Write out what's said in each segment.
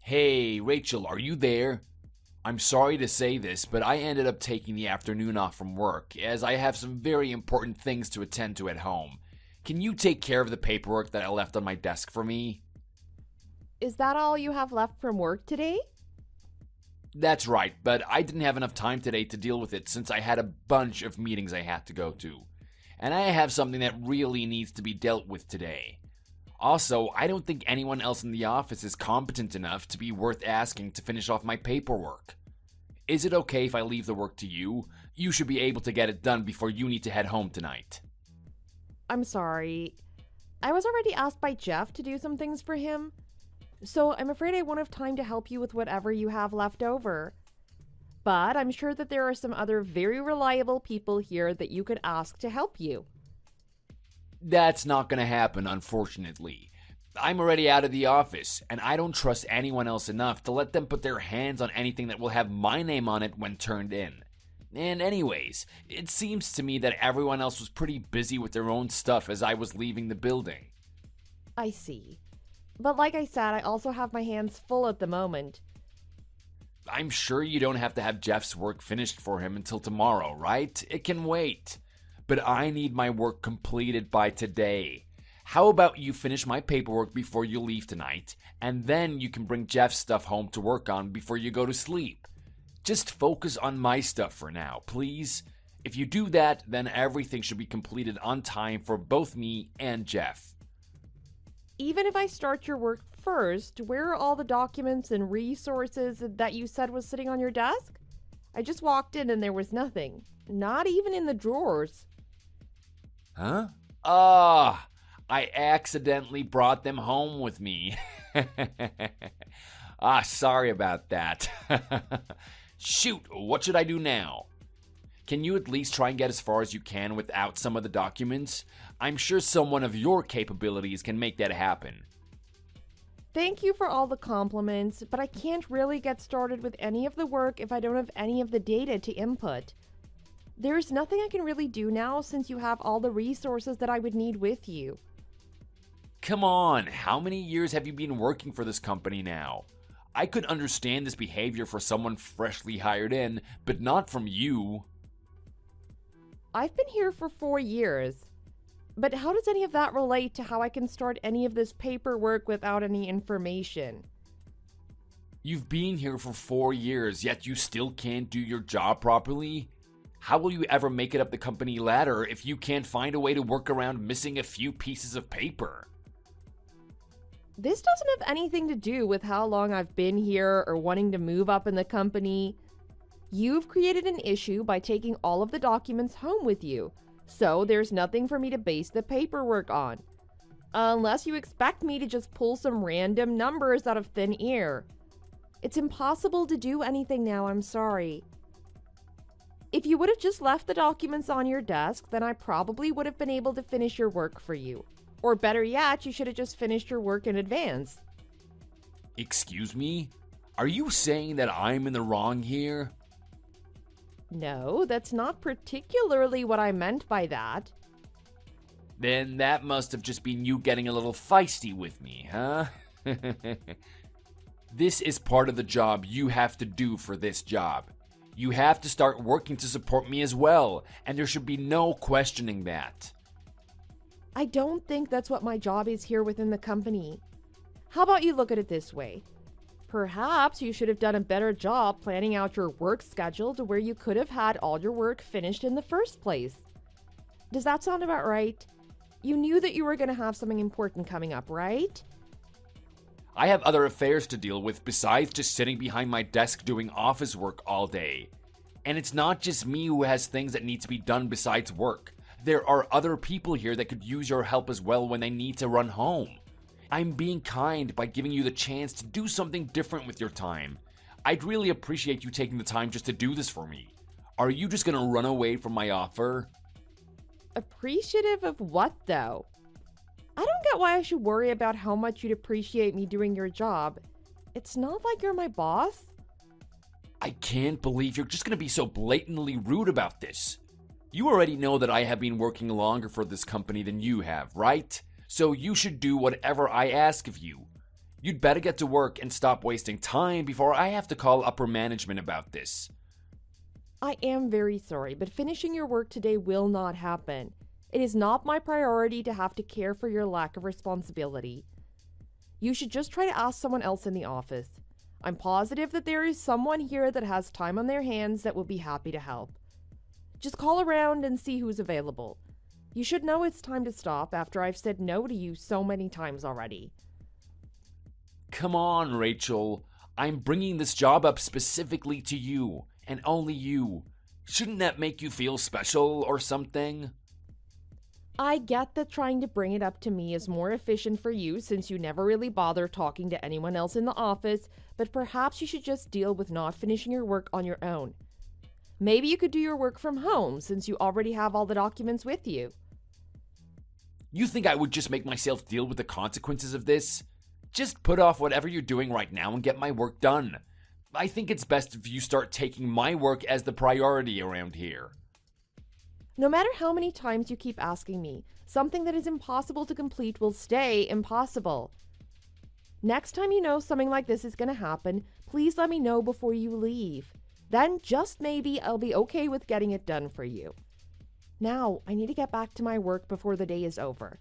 Hey, Rachel, are you there? I'm sorry to say this, but I ended up taking the afternoon off from work, as I have some very important things to attend to at home. Can you take care of the paperwork that I left on my desk for me? Is that all you have left from work today? That's right, but I didn't have enough time today to deal with it since I had a bunch of meetings I had to go to. And I have something that really needs to be dealt with today. Also, I don't think anyone else in the office is competent enough to be worth asking to finish off my paperwork. Is it okay if I leave the work to you? You should be able to get it done before you need to head home tonight. I'm sorry. I was already asked by Jeff to do some things for him, so I'm afraid I won't have time to help you with whatever you have left over. But I'm sure that there are some other very reliable people here that you could ask to help you. That's not going to happen, unfortunately. I'm already out of the office, and I don't trust anyone else enough to let them put their hands on anything that will have my name on it when turned in. And anyways, it seems to me that everyone else was pretty busy with their own stuff as I was leaving the building. I see. But like I said, I also have my hands full at the moment. I'm sure you don't have to have Jeff's work finished for him until tomorrow, right? It can wait. But I need my work completed by today. How about you finish my paperwork before you leave tonight, and then you can bring Jeff's stuff home to work on before you go to sleep. Just focus on my stuff for now, please. If you do that, then everything should be completed on time for both me and Jeff. Even if I start your work first, where are all the documents and resources that you said was sitting on your desk? I just walked in and there was nothing. Not even in the drawers. Huh? I accidentally brought them home with me. Sorry about that. Shoot, what should I do now? Can you at least try and get as far as you can without some of the documents? I'm sure someone of your capabilities can make that happen. Thank you for all the compliments, but I can't really get started with any of the work if I don't have any of the data to input. There's nothing I can really do now since you have all the resources that I would need with you. Come on, how many years have you been working for this company now? I could understand this behavior for someone freshly hired in, but not from you. I've been here for 4 years. But how does any of that relate to how I can start any of this paperwork without any information? You've been here for 4 years, yet you still can't do your job properly? How will you ever make it up the company ladder if you can't find a way to work around missing a few pieces of paper? This doesn't have anything to do with how long I've been here or wanting to move up in the company. You've created an issue by taking all of the documents home with you, so there's nothing for me to base the paperwork on. Unless you expect me to just pull some random numbers out of thin air. It's impossible to do anything now, I'm sorry. If you would have just left the documents on your desk, then I probably would have been able to finish your work for you. Or better yet, you should have just finished your work in advance. Excuse me? Are you saying that I'm in the wrong here? No, that's not particularly what I meant by that. Then that must have just been you getting a little feisty with me, huh? This is part of the job you have to do for this job. You have to start working to support me as well, and there should be no questioning that. I don't think that's what my job is here within the company. How about you look at it this way? Perhaps you should have done a better job planning out your work schedule to where you could have had all your work finished in the first place. Does that sound about right? You knew that you were going to have something important coming up, right? I have other affairs to deal with besides just sitting behind my desk doing office work all day. And it's not just me who has things that need to be done besides work. There are other people here that could use your help as well when they need to run home. I'm being kind by giving you the chance to do something different with your time. I'd really appreciate you taking the time just to do this for me. Are you just gonna run away from my offer? Appreciative of what, though? I don't get why I should worry about how much you'd appreciate me doing your job. It's not like you're my boss. I can't believe you're just gonna be so blatantly rude about this. You already know that I have been working longer for this company than you have, right? so you should do whatever I ask of you. You'd better get to work and stop wasting time before I have to call upper management about this. I am very sorry, but finishing your work today will not happen. It is not my priority to have to care for your lack of responsibility. You should just try to ask someone else in the office. I'm positive that there is someone here that has time on their hands that will be happy to help. Just call around and see who's available. You should know it's time to stop after I've said no to you so many times already. Come on, Rachel. I'm bringing this job up specifically to you, and only you. Shouldn't that make you feel special or something? I get that trying to bring it up to me is more efficient for you since you never really bother talking to anyone else in the office, but perhaps you should just deal with not finishing your work on your own. Maybe you could do your work from home since you already have all the documents with you. You think I would just make myself deal with the consequences of this? Just put off whatever you're doing right now and get my work done. I think it's best if you start taking my work as the priority around here. No matter how many times you keep asking me, something that is impossible to complete will stay impossible. Next time you know something like this is going to happen, please let me know before you leave. Then just maybe I'll be okay with getting it done for you. Now, I need to get back to my work before the day is over.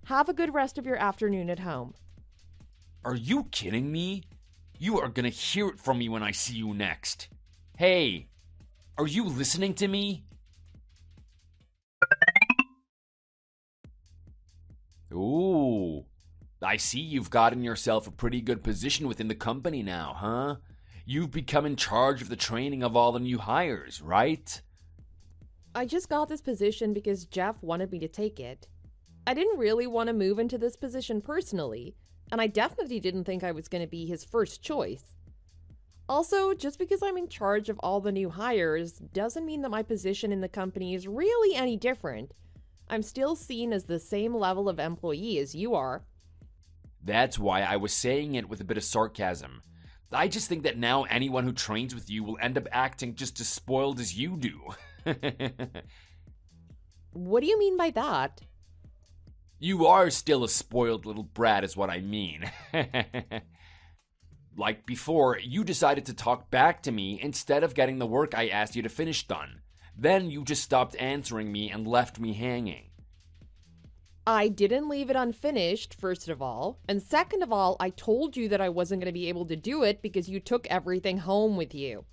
Have a good rest of your afternoon at home. Are you kidding me? You are gonna hear it from me when I see you next. Hey, are you listening to me? Ooh, I see you've gotten yourself a pretty good position within the company now, huh? You've become in charge of the training of all the new hires, right? I just got this position because Jeff wanted me to take it. I didn't really want to move into this position personally, and I definitely didn't think I was going to be his first choice. Also, just because I'm in charge of all the new hires doesn't mean that my position in the company is really any different. I'm still seen as the same level of employee as you are. That's why I was saying it with a bit of sarcasm. I just think that now anyone who trains with you will end up acting just as spoiled as you do. What do you mean by that? You are still a spoiled little brat is what I mean. Like before, you decided to talk back to me instead of getting the work I asked you to finish done. Then you just stopped answering me and left me hanging. I didn't leave it unfinished, first of all. And second of all, I told you that I wasn't going to be able to do it because you took everything home with you.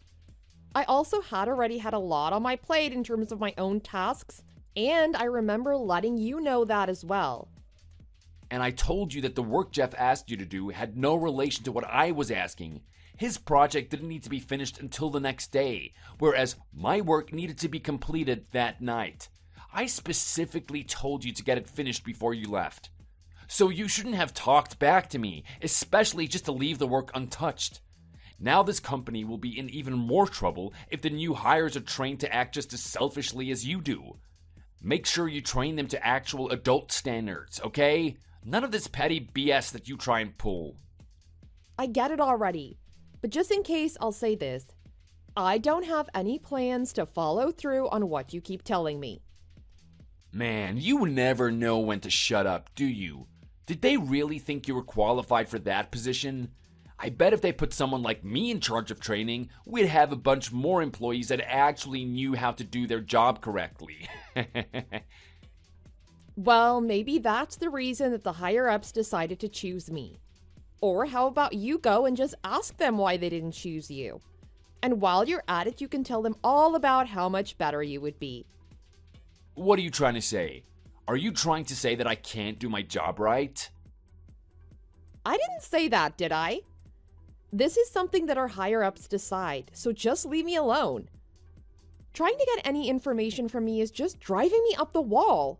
I also had already had a lot on my plate in terms of my own tasks, and I remember letting you know that as well. And I told you that the work Jeff asked you to do had no relation to what I was asking. His project didn't need to be finished until the next day, whereas my work needed to be completed that night. I specifically told you to get it finished before you left. So you shouldn't have talked back to me, especially just to leave the work untouched. Now this company will be in even more trouble if the new hires are trained to act just as selfishly as you do. Make sure you train them to actual adult standards, okay? None of this petty BS that you try and pull. I get it already, but just in case, I'll say this. I don't have any plans to follow through on what you keep telling me. Man, you never know when to shut up, do you? Did they really think you were qualified for that position? I bet if they put someone like me in charge of training, we'd have a bunch more employees that actually knew how to do their job correctly. Well, maybe that's the reason that the higher-ups decided to choose me. Or how about you go and just ask them why they didn't choose you? And while you're at it, you can tell them all about how much better you would be. What are you trying to say? Are you trying to say that I can't do my job right? I didn't say that, did I? This is something that our higher-ups decide, so just leave me alone. Trying to get any information from me is just driving me up the wall.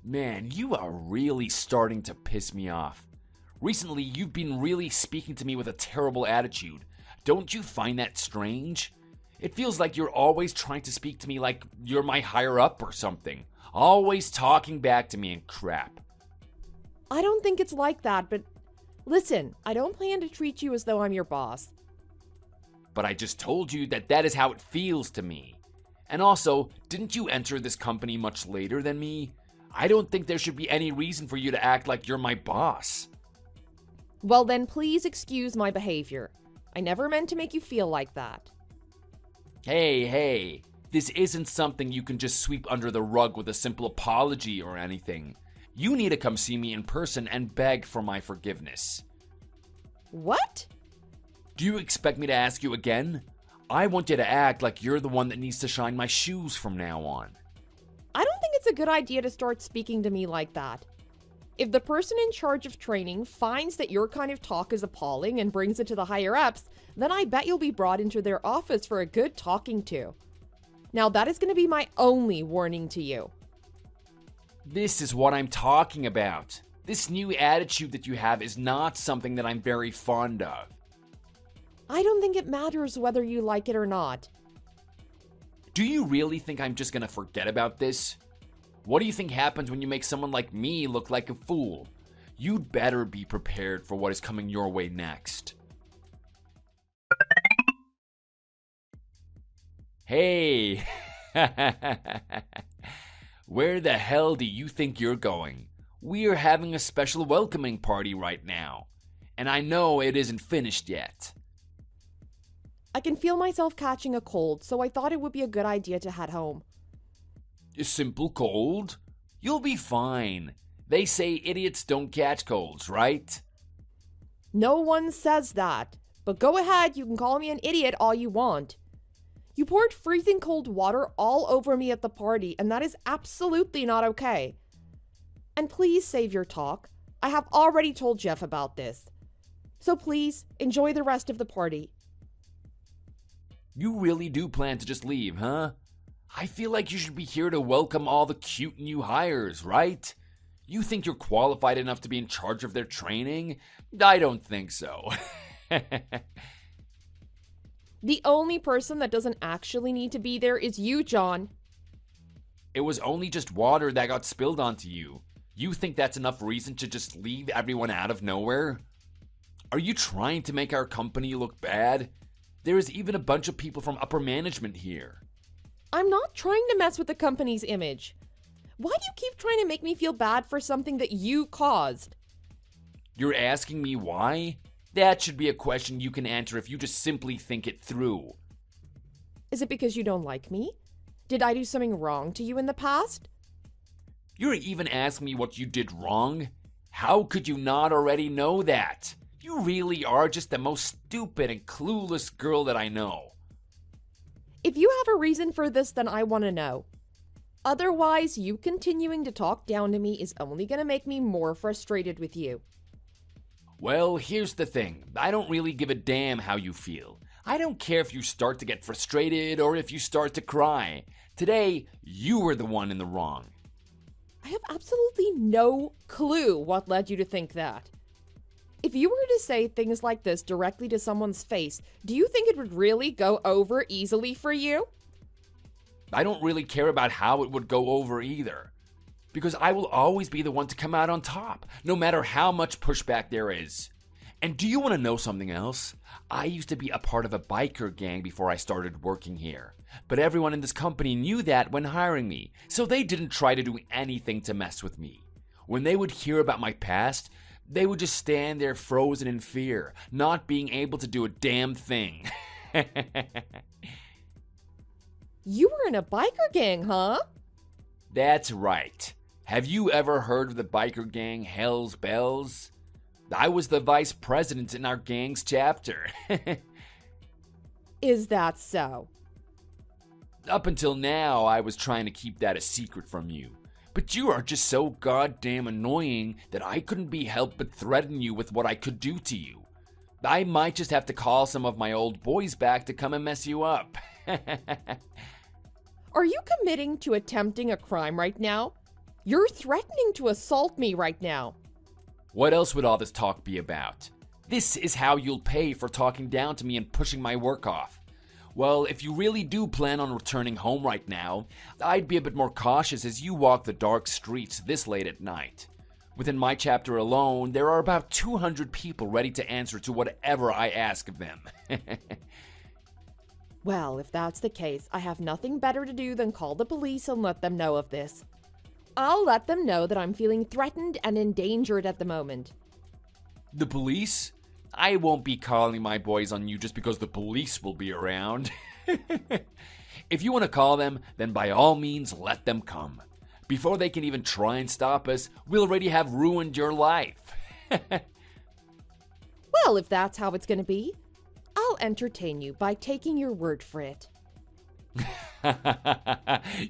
Man, you are really starting to piss me off. Recently, you've been really speaking to me with a terrible attitude. Don't you find that strange? It feels like you're always trying to speak to me like you're my higher up or something. Always talking back to me and crap. I don't think it's like that, but listen, I don't plan to treat you as though I'm your boss. But I just told you that that is how it feels to me. And also, didn't you enter this company much later than me? I don't think there should be any reason for you to act like you're my boss. Well then, please excuse my behavior. I never meant to make you feel like that. Hey, this isn't something you can just sweep under the rug with a simple apology or anything. You need to come see me in person and beg for my forgiveness. What? Do you expect me to ask you again? I want you to act like you're the one that needs to shine my shoes from now on. I don't think it's a good idea to start speaking to me like that. If the person in charge of training finds that your kind of talk is appalling and brings it to the higher-ups, then I bet you'll be brought into their office for a good talking to. Now that is going to be my only warning to you. This is what I'm talking about. This new attitude that you have is not something that I'm very fond of. I don't think it matters whether you like it or not. Do you really think I'm just gonna forget about this? What do you think happens when you make someone like me look like a fool? You'd better be prepared for what is coming your way next. Hey! Where the hell do you think you're going? We're having a special welcoming party right now. And I know it isn't finished yet. I can feel myself catching a cold, so I thought it would be a good idea to head home. A simple cold? You'll be fine. They say idiots don't catch colds, right? No one says that, but go ahead, you can call me an idiot all you want. You poured freezing cold water all over me at the party, and that is absolutely not okay. And please save your talk. I have already told Jeff about this. So please, enjoy the rest of the party. You really do plan to just leave, huh? I feel like you should be here to welcome all the cute new hires, right? You think you're qualified enough to be in charge of their training? I don't think so. The only person that doesn't actually need to be there is you, John. It was only just water that got spilled onto you. You think that's enough reason to just leave everyone out of nowhere? Are you trying to make our company look bad? There is even a bunch of people from upper management here. I'm not trying to mess with the company's image. Why do you keep trying to make me feel bad for something that you caused? You're asking me why? That should be a question you can answer if you just simply think it through. Is it because you don't like me? Did I do something wrong to you in the past? You're even asking me what you did wrong? How could you not already know that? You really are just the most stupid and clueless girl that I know. If you have a reason for this, then I want to know. Otherwise, you continuing to talk down to me is only going to make me more frustrated with you. Well, here's the thing. I don't really give a damn how you feel. I don't care if you start to get frustrated or if you start to cry. Today, you were the one in the wrong. I have absolutely no clue what led you to think that. If you were to say things like this directly to someone's face, do you think it would really go over easily for you? I don't really care about how it would go over either. Because I will always be the one to come out on top, no matter how much pushback there is. And do you want to know something else? I used to be a part of a biker gang before I started working here. But everyone in this company knew that when hiring me, so they didn't try to do anything to mess with me. When they would hear about my past, they would just stand there frozen in fear, not being able to do a damn thing. You were in a biker gang, huh? That's right. Have you ever heard of the biker gang Hell's Bells? I was the vice president in our gang's chapter. Is that so? Up until now, I was trying to keep that a secret from you. But you are just so goddamn annoying that I couldn't be helped but threaten you with what I could do to you. I might just have to call some of my old boys back to come and mess you up. Are you committing to attempting a crime right now? You're threatening to assault me right now. What else would all this talk be about? This is how you'll pay for talking down to me and pushing my work off. Well, if you really do plan on returning home right now, I'd be a bit more cautious as you walk the dark streets this late at night. Within my chapter alone, there are about 200 people ready to answer to whatever I ask of them. Well, if that's the case, I have nothing better to do than call the police and let them know of this. I'll let them know that I'm feeling threatened and endangered at the moment. The police? I won't be calling my boys on you just because the police will be around. If you want to call them, then by all means let them come. Before they can even try and stop us, we'll already have ruined your life. Well, if that's how it's going to be, I'll entertain you by taking your word for it.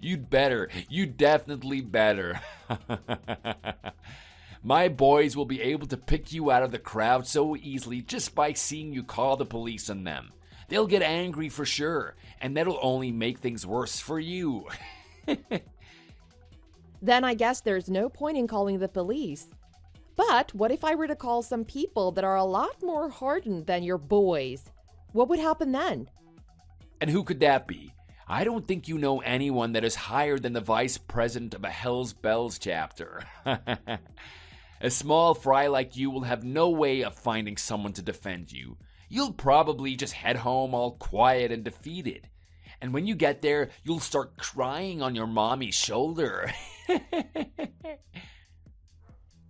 You'd better. You definitely better. My boys will be able to pick you out of the crowd so easily just by seeing you call the police on them. They'll get angry for sure, and that'll only make things worse for you. Then I guess there's no point in calling the police. But what if I were to call some people that are a lot more hardened than your boys? What would happen then? And who could that be? I don't think you know anyone that is higher than the vice president of a Hell's Bells chapter. A small fry like you will have no way of finding someone to defend you. You'll probably just head home all quiet and defeated. And when you get there, you'll start crying on your mommy's shoulder.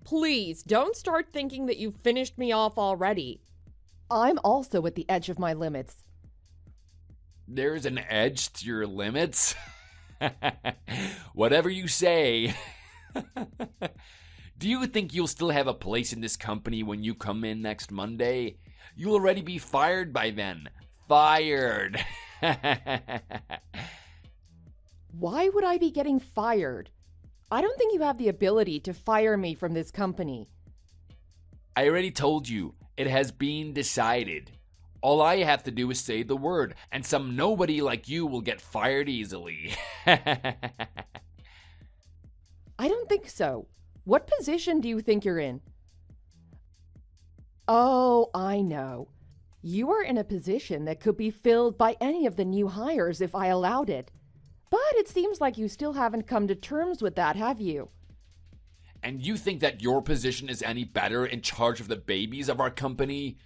Please, don't start thinking that you've finished me off already. I'm also at the edge of my limits. There's an edge to your limits? Whatever you say. Do you think you'll still have a place in this company when you come in next Monday? You'll already be fired by then. Fired. Why would I be getting fired? I don't think you have the ability to fire me from this company. I already told you, it has been decided. All I have to do is say the word, and some nobody like you will get fired easily. I don't think so. What position do you think you're in? Oh, I know. You are in a position that could be filled by any of the new hires if I allowed it. But it seems like you still haven't come to terms with that, have you? And you think that your position is any better in charge of the babies of our company?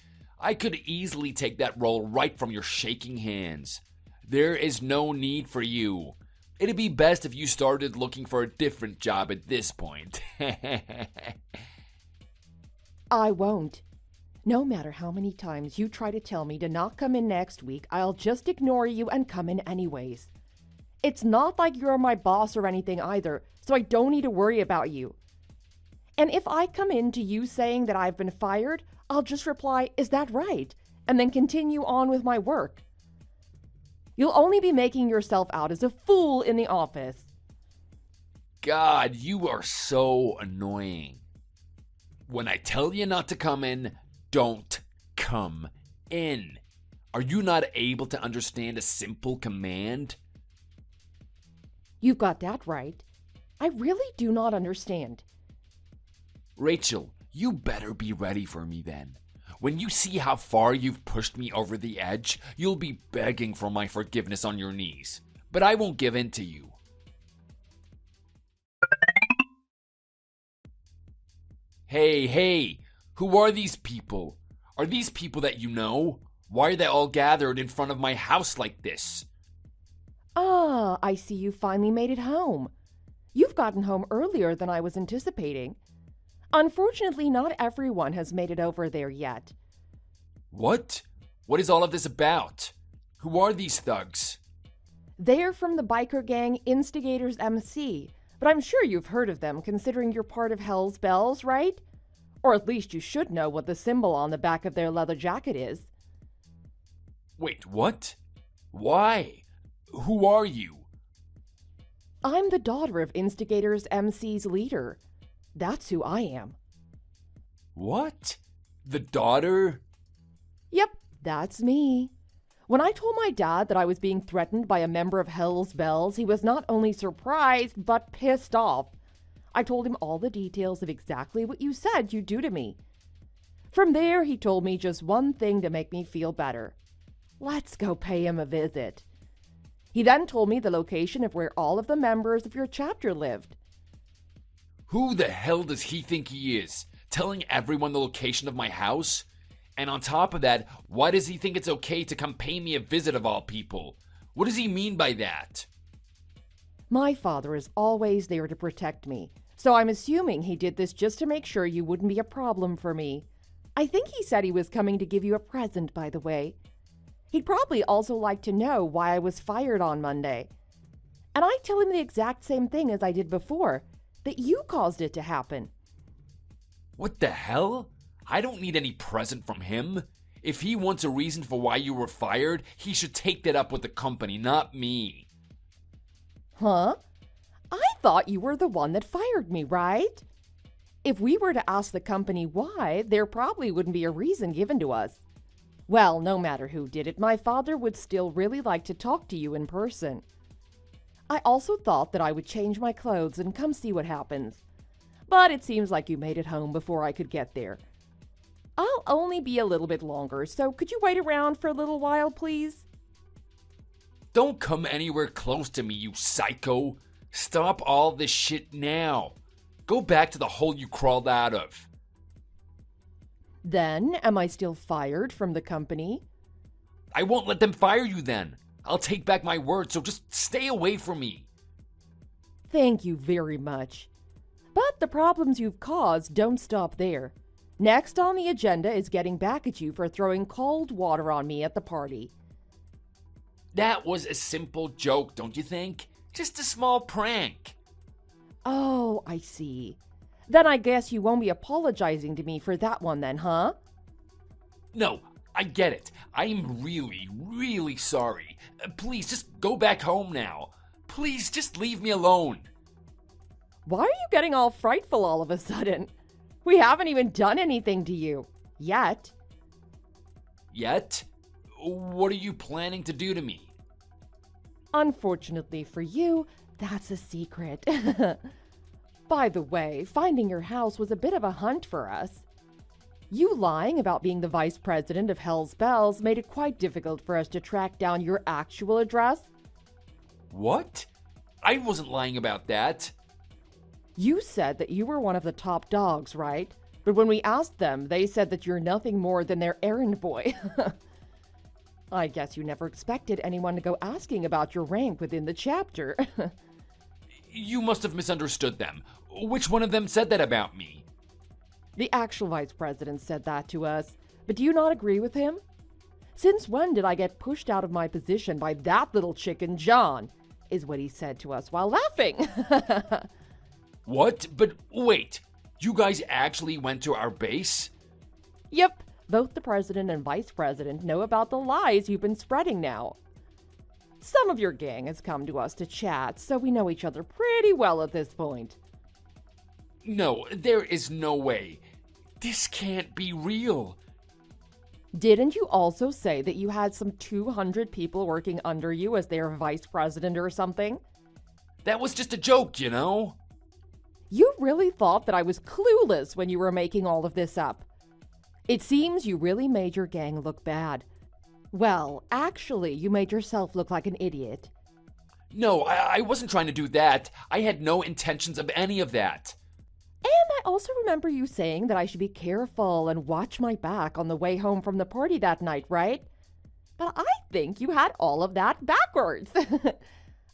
I could easily take that role right from your shaking hands. There is no need for you. It'd be best if you started looking for a different job at this point. I won't. No matter how many times you try to tell me to not come in next week, I'll just ignore you and come in anyways. It's not like you're my boss or anything either, so I don't need to worry about you. And if I come in to you saying that I've been fired, I'll just reply, "Is that right?" and then continue on with my work. You'll only be making yourself out as a fool in the office. God, you are so annoying. When I tell you not to come in, don't come in. Are you not able to understand a simple command? You've got that right. I really do not understand. Rachel, you better be ready for me then. When you see how far you've pushed me over the edge, you'll be begging for my forgiveness on your knees. But I won't give in to you. Hey, who are these people? Are these people that you know? Why are they all gathered in front of my house like this? Ah, I see you finally made it home. You've gotten home earlier than I was anticipating. Unfortunately, not everyone has made it over there yet. What? What is all of this about? Who are these thugs? They're from the biker gang Instigators MC, but I'm sure you've heard of them considering you're part of Hell's Bells, right? Or at least you should know what the symbol on the back of their leather jacket is. Wait, what? Why? Who are you? I'm the daughter of Instigators MC's leader. That's who I am. What? The daughter? Yep, that's me. When I told my dad that I was being threatened by a member of Hell's Bells, he was not only surprised, but pissed off. I told him all the details of exactly what you said you'd do to me. From there, he told me just one thing to make me feel better. Let's go pay him a visit. He then told me the location of where all of the members of your chapter lived. Who the hell does he think he is? Telling everyone the location of my house? And on top of that, why does he think it's okay to come pay me a visit of all people? What does he mean by that? My father is always there to protect me, so I'm assuming he did this just to make sure you wouldn't be a problem for me. I think he said he was coming to give you a present, by the way. He'd probably also like to know why I was fired on Monday. And I tell him the exact same thing as I did before, that you caused it to happen. What the hell? I don't need any present from him. If he wants a reason for why you were fired, he should take that up with the company, not me. Huh? I thought you were the one that fired me, right? If we were to ask the company why, there probably wouldn't be a reason given to us. Well, no matter who did it, my father would still really like to talk to you in person. I also thought that I would change my clothes and come see what happens. But it seems like you made it home before I could get there. I'll only be a little bit longer, so could you wait around for a little while, please? Don't come anywhere close to me, you psycho. Stop all this shit now. Go back to the hole you crawled out of. Then, am I still fired from the company? I won't let them fire you then. I'll take back my word, so just stay away from me. Thank you very much. But the problems you've caused don't stop there. Next on the agenda is getting back at you for throwing cold water on me at the party. That was a simple joke, don't you think? Just a small prank. Oh, I see. Then I guess you won't be apologizing to me for that one then, huh? No, I get it. I'm really, really sorry. Please, just go back home now. Please, just leave me alone. Why are you getting all frightful all of a sudden? We haven't even done anything to you. Yet. Yet? What are you planning to do to me? Unfortunately for you, that's a secret. By the way, finding your house was a bit of a hunt for us. You lying about being the vice president of Hell's Bells made it quite difficult for us to track down your actual address. What? I wasn't lying about that. You said that you were one of the top dogs, right? But when we asked them, they said that you're nothing more than their errand boy. I guess you never expected anyone to go asking about your rank within the chapter. You must have misunderstood them. Which one of them said that about me? The actual vice president said that to us, but do you not agree with him? Since when did I get pushed out of my position by that little chicken John? Is what he said to us while laughing. What? But wait, you guys actually went to our base? Yep, both the president and vice president know about the lies you've been spreading now. Some of your gang has come to us to chat, so we know each other pretty well at this point. No, there is no way. This can't be real. Didn't you also say that you had some 200 people working under you as their vice president or something? That was just a joke, you know? You really thought that I was clueless when you were making all of this up. It seems you really made your gang look bad. Well, actually, you made yourself look like an idiot. No, I wasn't trying to do that. I had no intentions of any of that. And I also remember you saying that I should be careful and watch my back on the way home from the party that night, right? But I think you had all of that backwards.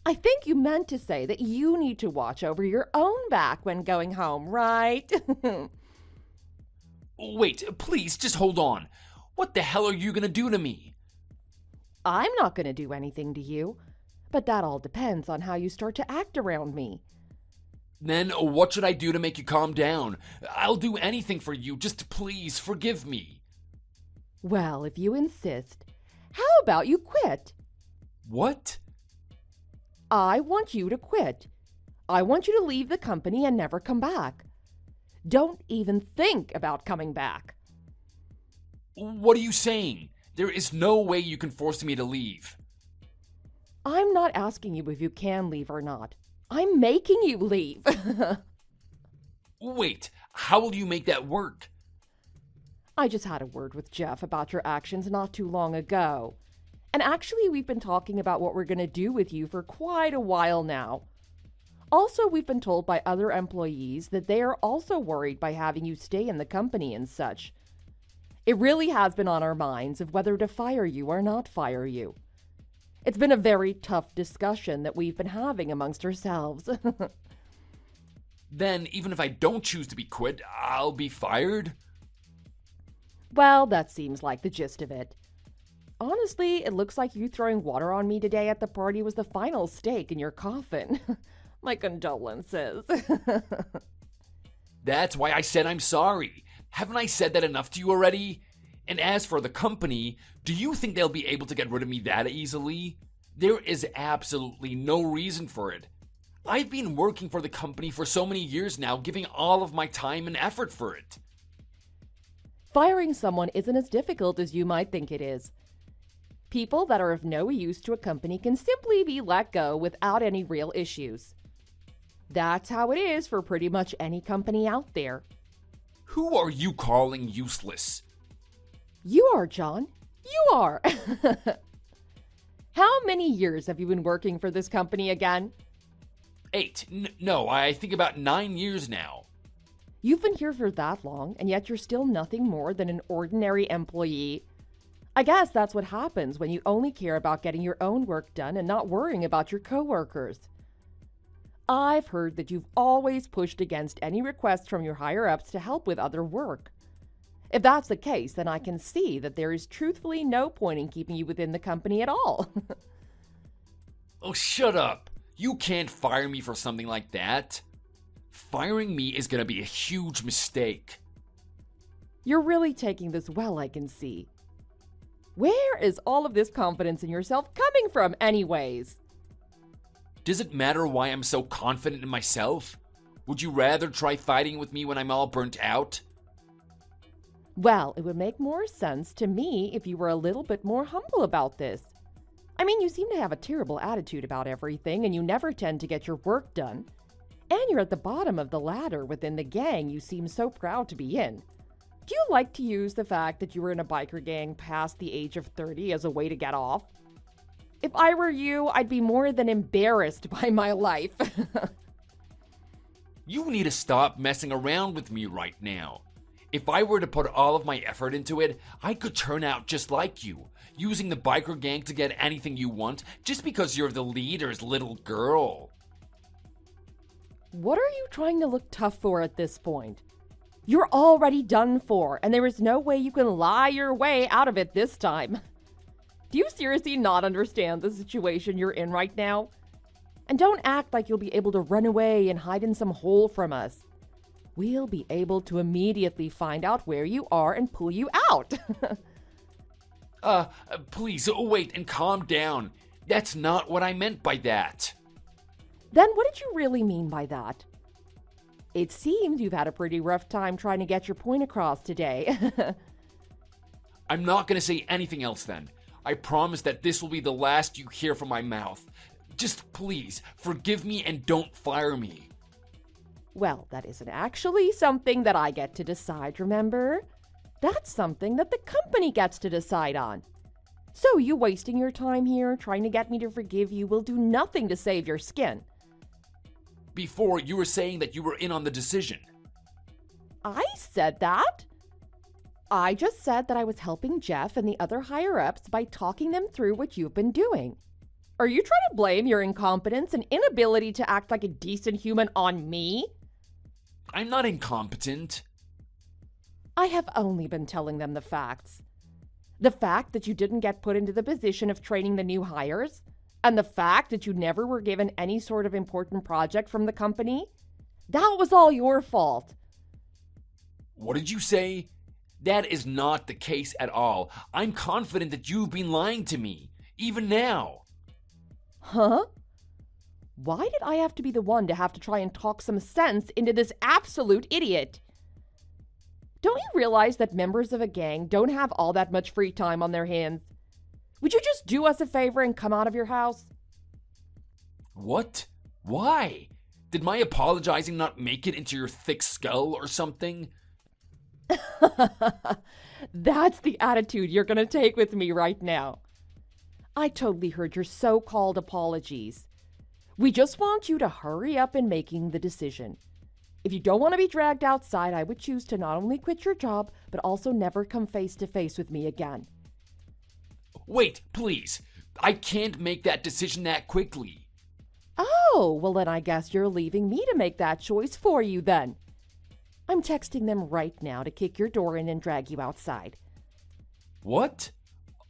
I think you meant to say that you need to watch over your own back when going home, right? Wait, please, just hold on. What the hell are you gonna do to me? I'm not going to do anything to you, but that all depends on how you start to act around me. Then what should I do to make you calm down? I'll do anything for you, just please forgive me. Well, if you insist, how about you quit? What? I want you to quit. I want you to leave the company and never come back. Don't even think about coming back. What are you saying? There is no way you can force me to leave. I'm not asking you if you can leave or not. I'm making you leave. Wait, how will you make that work? I just had a word with Jeff about your actions not too long ago. And actually, we've been talking about what we're going to do with you for quite a while now. Also, we've been told by other employees that they are also worried by having you stay in the company and such. It really has been on our minds of whether to fire you or not fire you. It's been a very tough discussion that we've been having amongst ourselves. Then, even if I don't choose to be quit, I'll be fired? Well, that seems like the gist of it. Honestly, it looks like you throwing water on me today at the party was the final stake in your coffin. My condolences. That's why I said I'm sorry. Haven't I said that enough to you already? And as for the company, do you think they'll be able to get rid of me that easily? There is absolutely no reason for it. I've been working for the company for so many years now, giving all of my time and effort for it. Firing someone isn't as difficult as you might think it is. People that are of no use to a company can simply be let go without any real issues. That's how it is for pretty much any company out there. Who are you calling useless? You are, John. You are. How many years have you been working for this company again? 8. No, I think about 9 years now. You've been here for that long, and yet you're still nothing more than an ordinary employee. I guess that's what happens when you only care about getting your own work done and not worrying about your coworkers. I've heard that you've always pushed against any requests from your higher-ups to help with other work. If that's the case, then I can see that there is truthfully no point in keeping you within the company at all. Oh, shut up. You can't fire me for something like that. Firing me is going to be a huge mistake. You're really taking this well, I can see. Where is all of this confidence in yourself coming from anyways? Does it matter why I'm so confident in myself? Would you rather try fighting with me when I'm all burnt out? Well, it would make more sense to me if you were a little bit more humble about this. I mean, you seem to have a terrible attitude about everything, and you never tend to get your work done. And you're at the bottom of the ladder within the gang you seem so proud to be in. Do you like to use the fact that you were in a biker gang past the age of 30 as a way to get off? If I were you, I'd be more than embarrassed by my life. You need to stop messing around with me right now. If I were to put all of my effort into it, I could turn out just like you, using the biker gang to get anything you want just because you're the leader's little girl. What are you trying to look tough for at this point? You're already done for, and there is no way you can lie your way out of it this time. Do you seriously not understand the situation you're in right now? And don't act like you'll be able to run away and hide in some hole from us. We'll be able to immediately find out where you are and pull you out. Please, wait and calm down. That's not what I meant by that. Then what did you really mean by that? It seems you've had a pretty rough time trying to get your point across today. I'm not going to say anything else then. I promise that this will be the last you hear from my mouth. Just please, forgive me and don't fire me. Well, that isn't actually something that I get to decide, remember? That's something that the company gets to decide on. So you wasting your time here trying to get me to forgive you will do nothing to save your skin. Before, you were saying that you were in on the decision. I said that? I just said that I was helping Jeff and the other higher-ups by talking them through what you've been doing. Are you trying to blame your incompetence and inability to act like a decent human on me? I'm not incompetent. I have only been telling them the facts. The fact that you didn't get put into the position of training the new hires, and the fact that you never were given any sort of important project from the company, that was all your fault. What did you say? That is not the case at all. I'm confident that you've been lying to me, even now. Huh? Why did I have to be the one to have to try and talk some sense into this absolute idiot? Don't you realize that members of a gang don't have all that much free time on their hands? Would you just do us a favor and come out of your house? What? Why? Did my apologizing not make it into your thick skull or something? That's the attitude you're going to take with me right now. I totally heard your so-called apologies. We just want you to hurry up in making the decision. If you don't want to be dragged outside, I would choose to not only quit your job, but also never come face to face with me again. Wait, please. I can't make that decision that quickly. Oh, well then I guess you're leaving me to make that choice for you then. I'm texting them right now to kick your door in and drag you outside. What?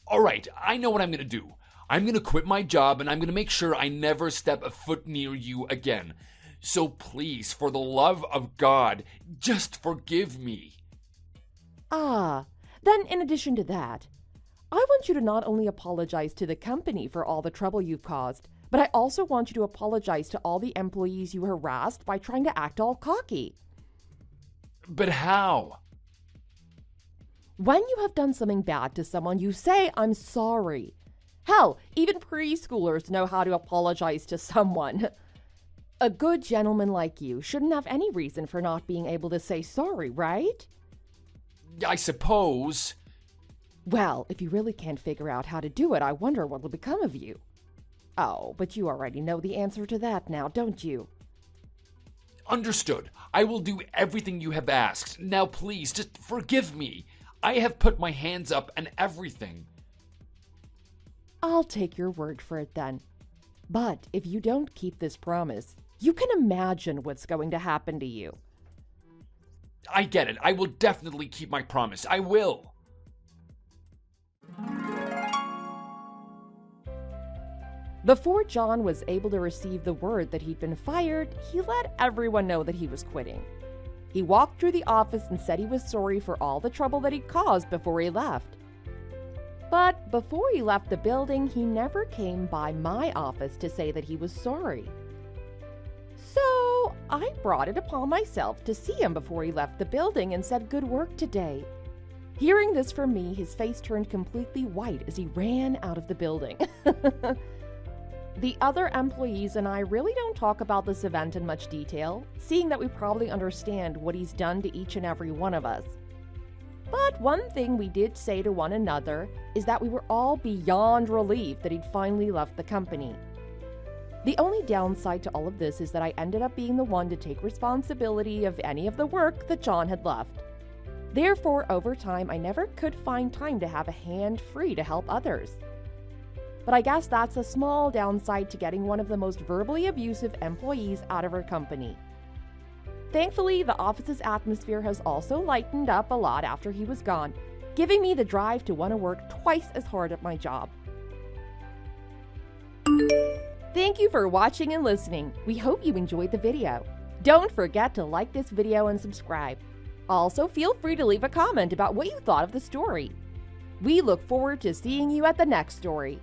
All right, I know what I'm going to do. I'm going to quit my job and I'm going to make sure I never step a foot near you again. So please, for the love of God, just forgive me. Ah, then in addition to that, I want you to not only apologize to the company for all the trouble you've caused, but I also want you to apologize to all the employees you harassed by trying to act all cocky. But how? When you have done something bad to someone, you say, "I'm sorry." Hell, even preschoolers know how to apologize to someone. A good gentleman like you shouldn't have any reason for not being able to say sorry, right? I suppose. Well, if you really can't figure out how to do it, I wonder what will become of you. Oh, but you already know the answer to that now, don't you? Understood. I will do everything you have asked. Now please, just forgive me. I have put my hands up and everything. I'll take your word for it then. But if you don't keep this promise, you can imagine what's going to happen to you. I get it. I will definitely keep my promise. I will. Before John was able to receive the word that he'd been fired, he let everyone know that he was quitting. He walked through the office and said he was sorry for all the trouble that he'd caused before he left. But before he left the building, he never came by my office to say that he was sorry. So I brought it upon myself to see him before he left the building and said, "Good work today." Hearing this from me, his face turned completely white as he ran out of the building. The other employees and I really don't talk about this event in much detail, seeing that we probably understand what he's done to each and every one of us. But one thing we did say to one another is that we were all beyond relieved that he'd finally left the company. The only downside to all of this is that I ended up being the one to take responsibility of any of the work that John had left. Therefore, over time, I never could find time to have a hand free to help others. But I guess that's a small downside to getting one of the most verbally abusive employees out of our company. Thankfully, the office's atmosphere has also lightened up a lot after he was gone, giving me the drive to want to work twice as hard at my job. Thank you for watching and listening. We hope you enjoyed the video. Don't forget to like this video and subscribe. Also, feel free to leave a comment about what you thought of the story. We look forward to seeing you at the next story.